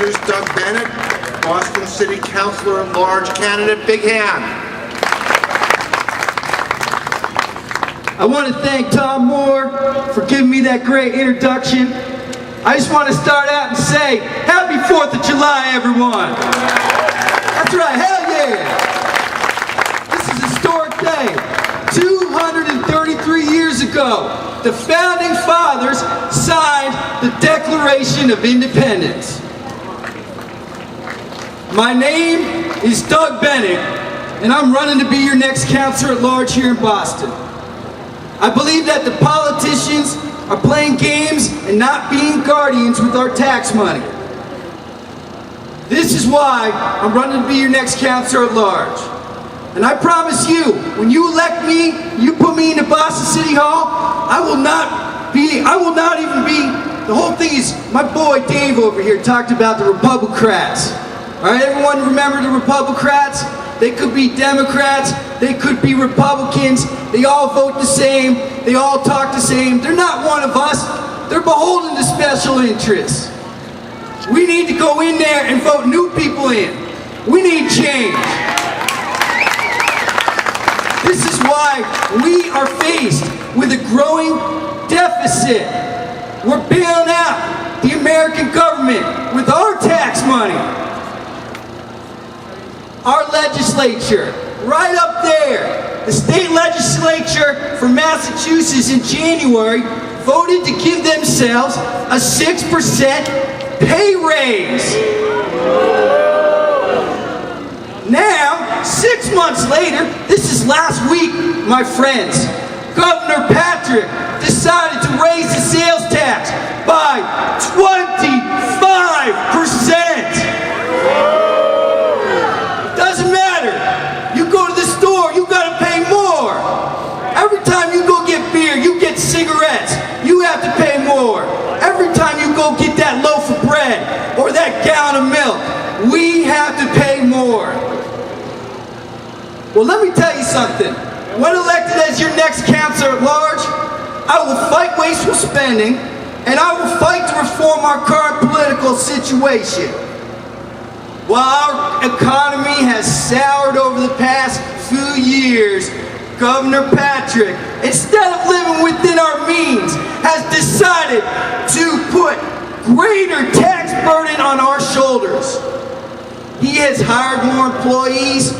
introduce Doug Bennett, Boston City Councilor at Large candidate. Big hand. I want to thank Tom Moore for giving me that great introduction. I just want to start out and say, Happy 4th of July, everyone. That's right, hell yeah. This is a historic day. 233 years ago, the Founding Fathers signed the Declaration of Independence. My name is Doug Bennett, and I'm running to be your next counselor at large here in Boston. I believe that the politicians are playing games and not being guardians with our tax money. This is why I'm running to be your next counselor at large. And I promise you, when you elect me, you put me into Boston City Hall, I will not even be, the whole thing is, my boy Dave over here talked about the Republicrats. All right, everyone remember the Republicrats? They could be Democrats, they could be Republicans, they all vote the same, they all talk the same. They're not one of us, they're beholden to special interests. We need to go in there and vote new people in. We need change. This is why we are faced with a growing deficit. We're bailing out the American government with our tax money. Our legislature, right up there, the state legislature for Massachusetts in January voted to give themselves a 6% pay raise. Now, 6 months later, this is last week, my friends, Governor Patrick decided to raise the sales tax by 25%. Doesn't matter. You go to the store, you gotta pay more. Every time you go get beer, you get cigarettes, you have to pay more. Every time you go get that loaf of bread or that gallon of milk, we have to pay more. Well, let me tell you something. When elected as your next counselor at large, I will fight wasteful spending and I will fight to reform our current political situation. While our economy has soured over the past few years, Governor Patrick, instead of living within our means, has decided to put greater tax burden on our shoulders. He has hired more employees,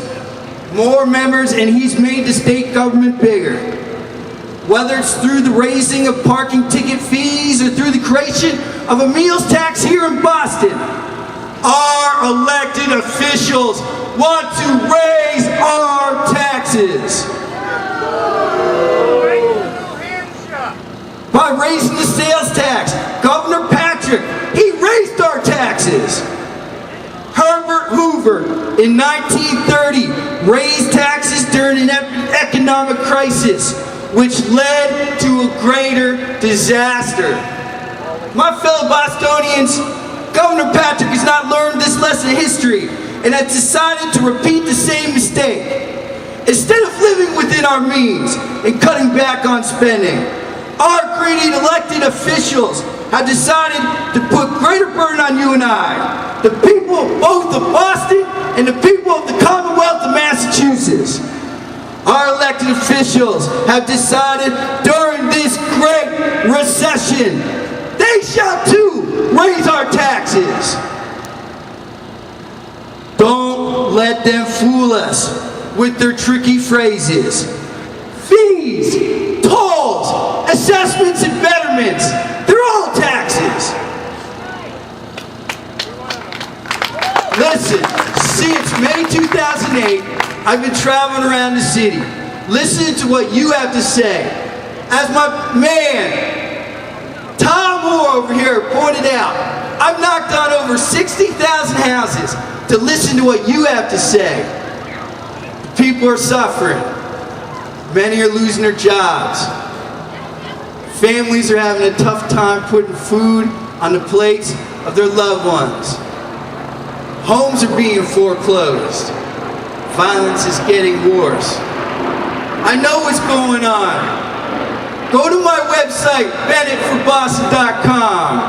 more members, and he's made the state government bigger. Whether it's through the raising of parking ticket fees or through the creation of a meals tax here in Boston, our elected officials want to raise our taxes. By raising the sales tax, Governor Patrick, he raised our taxes. Herbert Hoover in 1930 raised taxes during an economic crisis, which led to a greater disaster. My fellow Bostonians, Governor Patrick has not learned this lesson of history and has decided to repeat the same mistake. Instead of living within our means and cutting back on spending, our greedy elected officials have decided to put greater burden on you and I, the people both of Boston and the people of the Commonwealth of Massachusetts. Our elected officials have decided during this great recession, they shall too raise our taxes. Don't let them fool us with their tricky phrases. Fees, tolls, assessments, and betterments, they're all taxes. Listen, since May 2008, I've been traveling around the city, listening to what you have to say. As my man, Tom Moore over here pointed out, I've knocked on over 60,000 houses to listen to what you have to say. People are suffering. Many are losing their jobs. Families are having a tough time putting food on the plates of their loved ones. Homes are being foreclosed. Violence is getting worse. I know what's going on. Go to my website, BennettForBoston.com.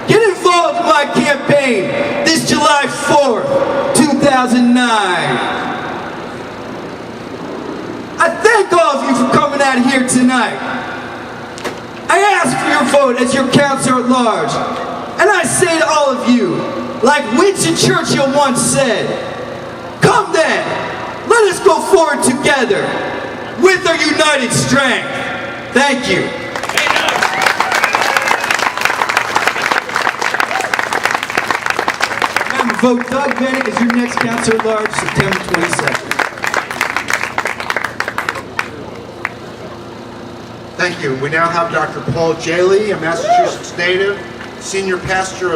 Get involved in my campaign. campaign this July 4th, 2009. I thank all of you for coming out here tonight. I ask for your vote as your councilor at large. And I say to all of you, like Winston Churchill once said, come then, let us go forward together with our united strength. Thank you. And vote Doug Bennett as your next councilor at large, September 22nd. Thank you. We now have Dr. Paul Jaley, a Massachusetts native, senior pastor